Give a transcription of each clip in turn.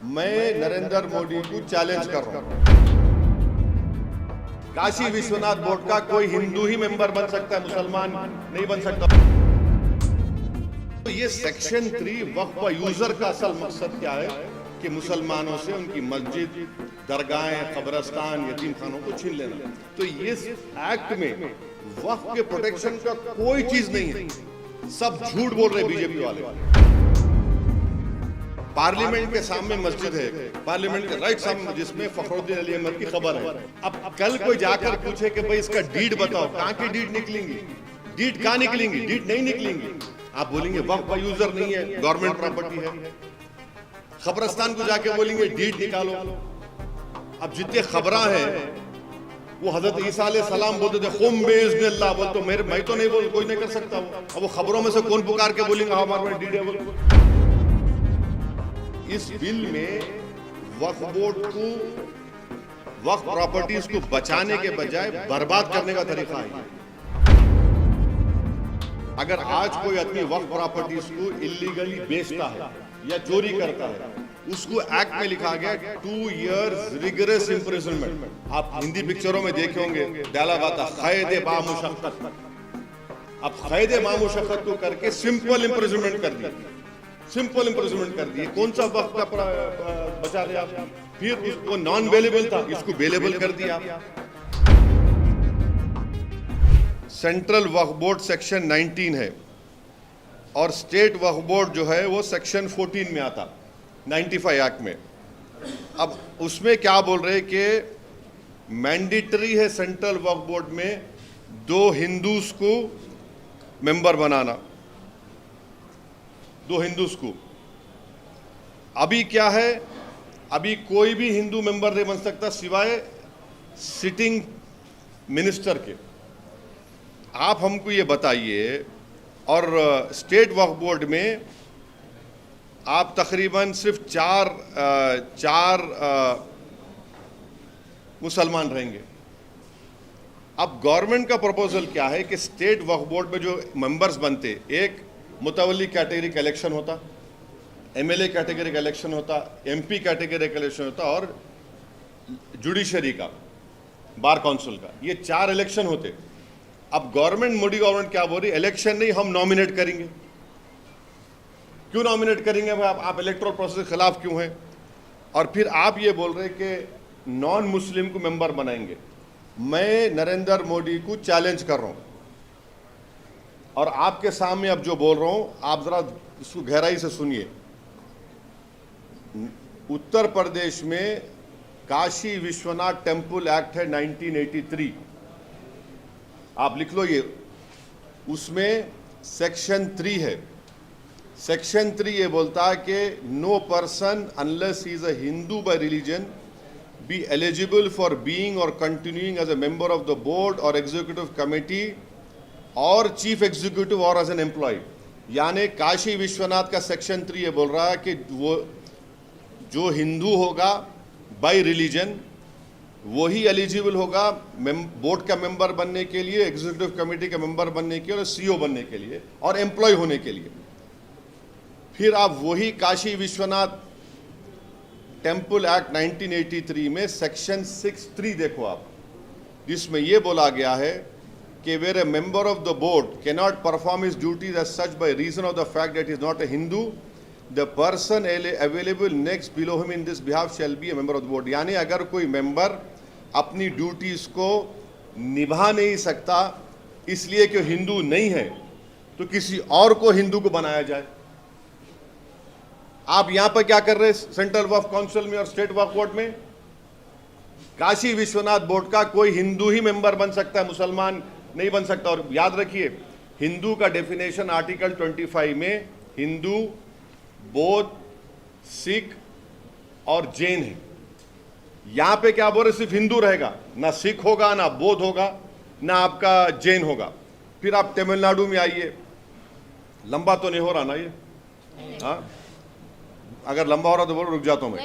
मैं नरेंद्र मोदी को चैलेंज कर रहा हूं। काशी विश्वनाथ बोर्ड का कोई हिंदू ही मेंबर बन सकता है, मुसलमान नहीं बन सकता। तो ये सेक्शन 3 वक्फ यूजर का असल मकसद क्या है कि मुसलमानों से उनकी मस्जिद, दरगाहें, कब्रस्तान, यतीम खानों को छीन लेना। तो ये एक्ट में वक्फ के प्रोटेक्शन का कोई चीज नहीं है। सब झूठ बोल रहे बीजेपी वाले। पार्लियामेंट के सामने मस्जिद है, पार्लियामेंट के राइट सामने जिसमें फखरुद्दीन अली अहमद की खबर है। अब कल कोई जाकर पूछे कि भाई इसका डीड बताओ, कहां की डीड निकलेंगी? डीड कहां निकलेंगी? डीड नहीं निकलेंगी। आप बोलेंगे वक्फ का यूजर नहीं है, गवर्नमेंट प्रॉपर्टी है। खबरस्तान को जाके बोलेंगे डीड निकालो। अब जितने खबरा हैं वो हजरत ईसा अलैहिस्सलाम बोलते थे खुम बिइज़्निल्लाह, वो तो मैं तो नहीं बोल, कोई नहीं कर सकता वो। अब वो खबरों में से कौन पुकार के बोलेंगे हमारे पास डीड है बोल। इस बिल में वक्फ बोर्ड को, वक्फ प्रॉपर्टीज को बचाने के बजाय बर्बाद करने का तरीका है। अगर आज कोई आदमी वक्फ प्रॉपर्टीज को इलीगली बेचता है या चोरी करता है, उसको एक्ट में लिखा गया 2 years रिगरस इम्प्रिजनमेंट। आप हिंदी पिक्चरों में देखे होंगे, डायलॉग आता क़ैद बामुशक्क़त। अब क़ैद बामुशक्क़त को करके सिंपल इम्प्रिजनमेंट कर दिया, सिंपल इम्प्रिजनमेंट कर दिए। कौन सा वक्त का बचा रहे आप? फिर उसको नॉन वेलेबल था, इसको वेलेबल कर दिया। सेंट्रल वक्फ बोर्ड सेक्शन 19 है और स्टेट वक्फ बोर्ड जो है वो सेक्शन 14 में आता, 95 एक्ट में। अब उसमें क्या बोल रहे कि मैंडेटरी है सेंट्रल वक्फ बोर्ड में 2 हिंदूज को मेंबर बनाना, 2 हिंदूज को। अभी क्या है, अभी कोई भी हिंदू मेंबर नहीं बन सकता सिवाय सिटिंग मिनिस्टर के। आप हमको ये बताइए, और स्टेट वक्फ बोर्ड में आप तकरीबन सिर्फ चार मुसलमान रहेंगे। अब गवर्नमेंट का प्रपोजल क्या है कि स्टेट वक्फ बोर्ड में जो मेंबर्स बनते, एक मुतवल्ली कैटेगरी का इलेक्शन होता, एमएलए कैटेगरी का इलेक्शन होता, एमपी कैटेगरी का इलेक्शन होता और जुडिशरी का, बार काउंसिल का, ये 4 इलेक्शन होते। अब गवर्नमेंट, मोदी गवर्नमेंट क्या बोल रही, इलेक्शन नहीं, हम नॉमिनेट करेंगे। क्यों नॉमिनेट करेंगे भाई? आप इलेक्टोरल प्रोसेस के खिलाफ क्यों हैं? और फिर आप ये बोल रहे कि नॉन मुस्लिम को मेंबर बनाएंगे। मैं नरेंद्र मोदी को चैलेंज कर रहा हूं और आपके सामने अब जो बोल रहा हूं, आप जरा इसको गहराई से सुनिए। उत्तर प्रदेश में काशी विश्वनाथ टेम्पल एक्ट है 1983, आप लिख लो ये। उसमें सेक्शन 3 है। सेक्शन 3 ये बोलता है कि no person unless he is a Hindu by religion be eligible for being और continuing as a member of the board और एग्जीक्यूटिव कमेटी और चीफ एग्जीक्यूटिव और एज एन एम्प्लॉय। यानी काशी विश्वनाथ का सेक्शन 3 ये बोल रहा है कि वो जो हिंदू होगा बाय रिलीजन वही एलिजिबल होगा बोर्ड का मेंबर बनने के लिए, एग्जीक्यूटिव कमेटी का मेंबर बनने के लिए, और सीईओ बनने के लिए और एम्प्लॉय होने के लिए। फिर आप वही काशी विश्वनाथ टेम्पल एक्ट 1983 में सेक्शन 6(3) देखो आप, जिसमें यह बोला गया है कि where a member of the board can not perform his duties as such by reason of the fact that is not a Hindu, the person available next below him in this behalf shall be a member of the board. यानी अगर कोई member अपनी duties को निभा नहीं सकता इसलिए कि हिंदू नहीं है, तो किसी और को हिंदू को बनाया जाए। आप यहां पर क्या कर रहे हैं सेंट्रल वक्फ काउंसिल में और स्टेट वक्फ बोर्ड में? काशी विश्वनाथ बोर्ड का कोई हिंदू ही मेंबर बन सकता है, मुसलमान नहीं बन सकता। और याद रखिए, हिंदू का डेफिनेशन आर्टिकल 25 में हिंदू, बौद्ध, सिख और जैन है। यहां पे क्या बोल रहे, सिर्फ हिंदू रहेगा, ना सिख होगा, ना बौद्ध होगा, ना आपका जैन होगा। फिर आप तमिलनाडु में आइए, लंबा तो नहीं हो रहा ना ये? हाँ, अगर लंबा हो रहा तो बोलो, रुक जाता हूं मैं।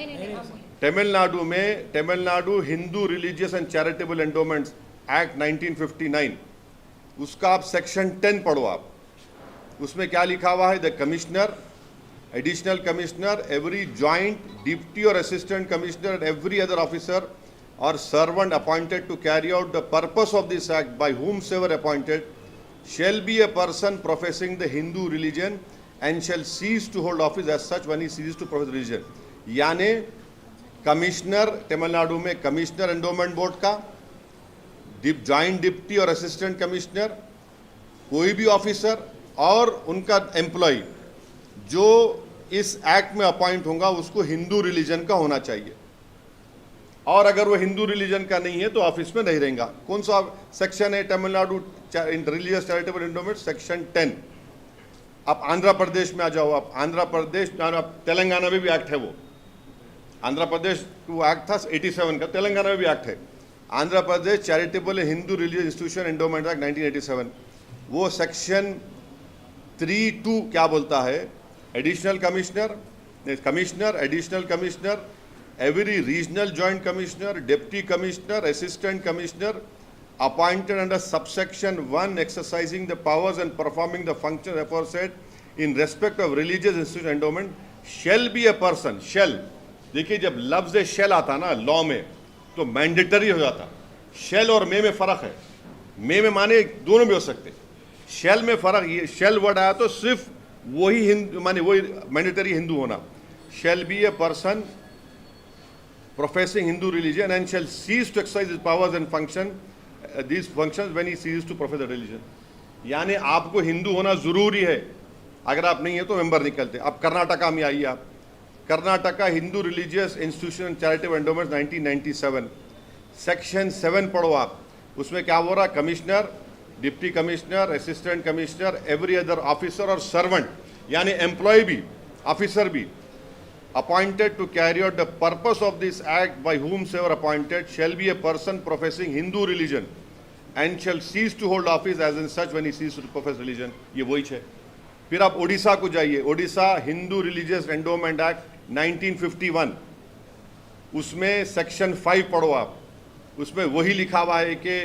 तमिलनाडु में, Tamil Nadu Hindu religious and charitable endowments act 1959, उसका आप सेक्शन 10 पढ़ो आप। उसमें क्या लिखा हुआ है, the commissioner additional commissioner, every joint, deputy or assistant commissioner and every other officer or servant appointed to carry out the purpose of this act by whomsoever appointed shall be a person professing the Hindu religion and shall cease to hold office as such when he ceases to profess religion. यानी commissioner Tamil Nadu में commissioner endowment board का, joint deputy और assistant commissioner, कोई भी officer और उनका employ जो इस एक्ट में अपॉइंट होगा उसको हिंदू रिलीजन का होना चाहिए, और अगर वो हिंदू रिलीजन का नहीं है तो ऑफिस में नहीं रहेगा। कौन सा सेक्शन है Tamil Nadu religious charitable endowment? Section 10। अब आंध्र प्रदेश में आ जाओ, आप आंध्र प्रदेश, तेलंगाना में भी एक्ट है वो, आंध्र प्रदेश वो एक्ट था 87 का, तेलंगाना में भी एक्ट है, Andhra Pradesh charitable Hindu religious institution endowment act 1987। वो सेक्शन 3(2) क्या बोलता है? Additional commissioner, additional commissioner, every regional joint commissioner, deputy commissioner, assistant commissioner appointed under subsection 1 exercising the powers and performing the functions aforesaid in respect of religious institution endowment shall be a person. Shall, देखिए जब लफ्ज shall आता ना law में तो mandatory हो जाता। shall और मे में फर्क है, मे में माने दोनों भी हो सकते, shall में फर्क, ये shall वर्ड आया तो सिर्फ वही हिंदू माने वही मैंडेटरी हिंदू होना। shall be a person professing Hindu religion and shall cease to exercise his powers and these functions when he ceases to profess the religion. यानी आपको हिंदू होना जरूरी है, अगर आप नहीं है तो मेंबर निकलते। अब कर्नाटका में आइए आप, Karnataka Hindu religious institution and charitable endowments 1997 section 7 पढ़ो आप, उसमें क्या हो रहा? Commissioner, deputy commissioner, assistant commissioner, every other officer और सर्वेंट यानी एम्प्लॉय भी ऑफिसर भी appointed to carry out the purpose of this act by whomsoever appointed shall be a person professing Hindu religion and shall cease to hold office as in such when he ceases to profess religion. ये वही है। फिर आप ओडिशा को जाइए, Odisha Hindu religious endowment act 1951, उसमें section 5 पढ़ो आप, उसमें वही लिखा हुआ है कि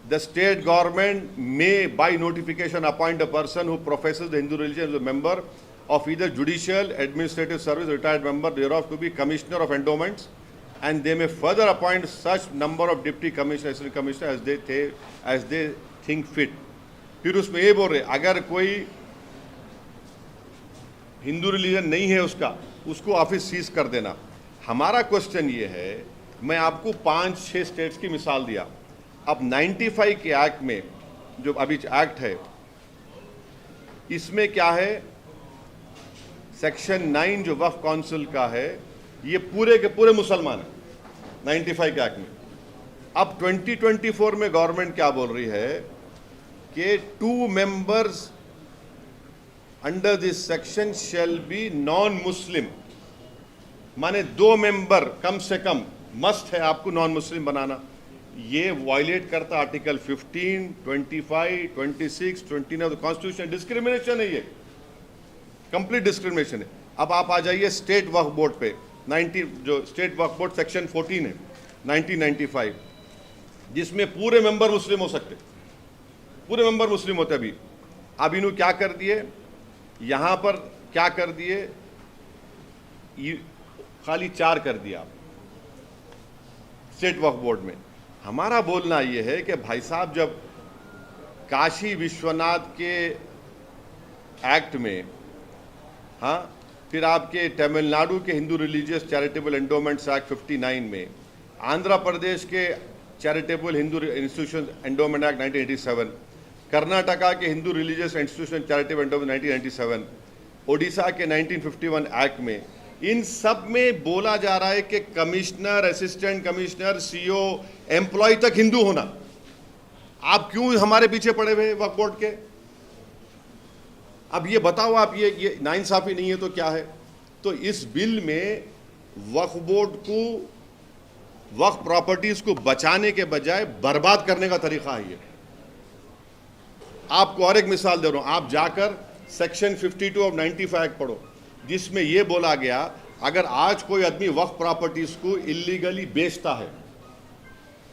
the state government may by notification appoint a person who professes the Hindu religion as a member of either judicial, administrative service, retired member thereof to be commissioner of endowments, and they may further appoint such number of deputy commissioner, assistant commissioner as they think fit. फिर उसमें ये बोल रहे अगर कोई Hindu religion नहीं है उसको ऑफिस सीज कर देना। हमारा क्वेश्चन ये है, मैं आपको 5-6 स्टेट्स की मिसाल दिया। अब 95 के एक्ट में जो अभी एक्ट है इसमें क्या है? सेक्शन 9 जो वक्फ काउंसिल का है ये पूरे के पूरे मुसलमान है 95 के एक्ट में। अब 2024 में गवर्नमेंट क्या बोल रही है कि 2 members under this section shall be non Muslim, माने 2 मेंबर कम से कम मस्ट है आपको नॉन मुस्लिम बनाना। ये वायलेट करता आर्टिकल 15, 25, 26, 29 कॉन्स्टिट्यूशन। डिस्क्रिमिनेशन है, ये कंप्लीट डिस्क्रिमिनेशन है। अब आप आ जाइए स्टेट वक्फ बोर्ड पे, 90 जो स्टेट वक्फ बोर्ड सेक्शन 14 है 1995, जिसमें पूरे मेंबर मुस्लिम हो सकते, पूरे मेंबर मुस्लिम होते। अब इन्होंने क्या कर दिए, यहां पर क्या कर दिए, खाली 4 कर दिया स्टेट वक्फ बोर्ड में। हमारा बोलना यह है कि भाई साहब जब काशी विश्वनाथ के एक्ट में, हाँ, फिर आपके तमिलनाडु के Hindu religious charitable endowments act 59 में, आंध्र प्रदेश के charitable Hindu institution endowment act 1987, Karnataka के Hindu religious institution charitable endowment 1997, Odisha के 1951 एक्ट में, इन सब में बोला जा रहा है कि commissioner, assistant commissioner, CO, employ तक हिंदू होना। आप क्यों हमारे पीछे पड़े हुए वक्फ बोर्ड के? अब ये बताओ आप, ये नाइंसाफी नहीं है तो क्या है? तो इस बिल में वक्फ बोर्ड को, वक्फ प्रॉपर्टीज को बचाने के बजाय बर्बाद करने का तरीका है ये। आपको और एक मिसाल दे रहा हूं, आप जाकर सेक्शन 52 ऑफ 95 एक्ट पढ़ो, जिसमें यह बोला गया अगर आज कोई आदमी वक्फ प्रॉपर्टीज को इलीगली बेचता है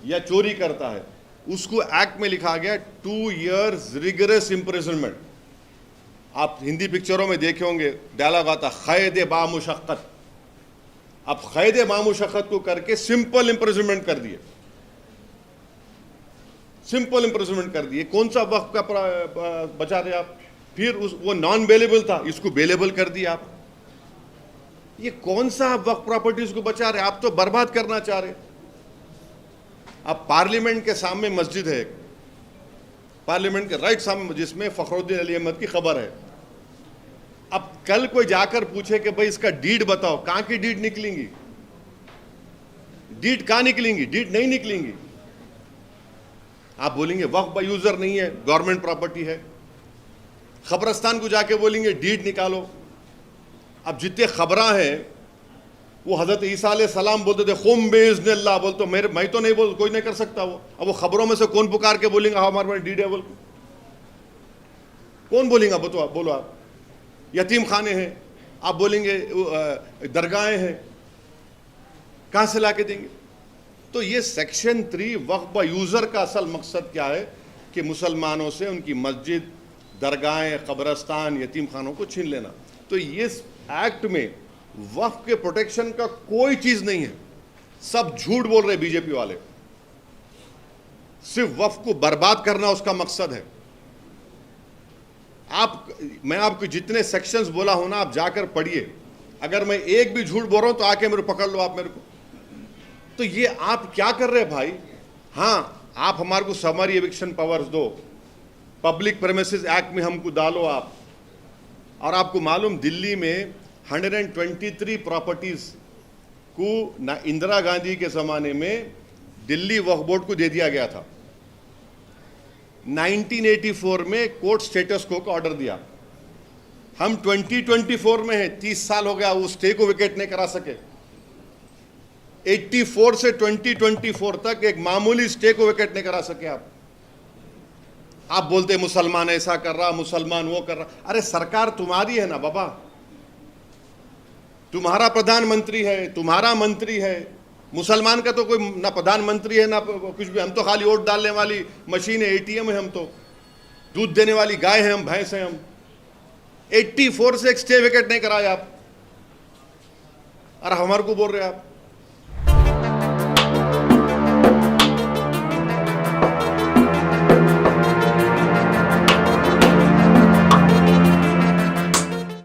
या चोरी करता है, उसको एक्ट में लिखा गया 2 years रिगरस इम्प्रिजनमेंट। आप हिंदी पिक्चरों में देखे होंगे, डायलॉग आता क़ैद बामुशक्क़त। अब क़ैद बामुशक्क़त को करके सिंपल इम्प्रिजनमेंट कर दिए, सिंपल इम्प्रिजनमेंट कर दिए। कौन सा वक्त का बचा रहे आप? फिर वो नॉन बेलेबल था, इसको बेलेबल कर दिया आप। ये कौन सा वक्त प्रॉपर्टीज को बचा रहे? आप तो बर्बाद करना चाह रहे। अब पार्लियामेंट के सामने मस्जिद है, पार्लियामेंट के राइट सामने, जिसमें फखरुद्दीन अली अहमद की खबर है। अब कल कोई जाकर पूछे कि भाई इसका डीड बताओ, कहां की डीड निकलेंगी? डीड कहां निकलेंगी? डीड नहीं निकलेंगी। आप बोलेंगे वक्फ बाय यूजर नहीं है, गवर्नमेंट प्रॉपर्टी है। खबरस्तान को जाके बोलेंगे डीड निकालो। अब जितने खबरां हैं, वो हजरत ईसा अलैहिस्सलाम बोलते थे खुम बिइज़्निल्लाह, बोल तो मैं तो नहीं बोल, कोई नहीं कर सकता वो। अब वो खबरों में से कौन पुकार के बोलेंगे हाँ हमारे पास डीड है? बोल कौन बोलेगा? बोलो आप। यतीम खाने हैं, आप बोलेंगे दरगाहें हैं, कहां से ला के देंगे? तो ये सेक्शन 3 वक्फ बाय यूजर का असल मकसद क्या है कि मुसलमानों से उनकी मस्जिद, दरगाहें, कब्रस्तान, यतीम खानों को छीन लेना। तो ये एक्ट में वक्फ के प्रोटेक्शन का कोई चीज नहीं है। सब झूठ बोल रहे बीजेपी वाले। सिर्फ वक्फ को बर्बाद करना उसका मकसद है। मैं आपको जितने सेक्शंस बोला हूं ना, आप जाकर पढ़िए। अगर मैं एक भी झूठ बोल रहा हूं तो आके मेरे पकड़ लो आप मेरे को। तो ये आप क्या कर रहे हैं भाई? हाँ, आप हमारे को समरी एविक्शन पावर्स दो, पब्लिक प्रेमिसेस एक्ट में हमको डालो आप। और आपको मालूम, दिल्ली में 123 प्रॉपर्टीज को ना इंदिरा गांधी के जमाने में दिल्ली वक्फ बोर्ड को दे दिया गया था। 1984 में कोर्ट स्टेटस को ऑर्डर दिया। हम 2024 में हैं, 30 साल हो गया, उस स्टे को विकेट नहीं करा सके। 84 से 2024 तक एक मामूली स्टे को विकेट नहीं करा सके आप बोलते मुसलमान ऐसा कर रहा, मुसलमान वो कर रहा। अरे सरकार तुम्हारी है ना बाबा, तुम्हारा प्रधानमंत्री है, तुम्हारा मंत्री है। मुसलमान का तो कोई ना प्रधानमंत्री है ना कुछ भी। हम तो खाली वोट डालने वाली मशीन है, एटीएम है। हम तो दूध देने वाली गाय है, हम भैंस हैं। हम 84 से एक स्टे विकेट नहीं कराए आप, और हमारे को बोल रहे आप।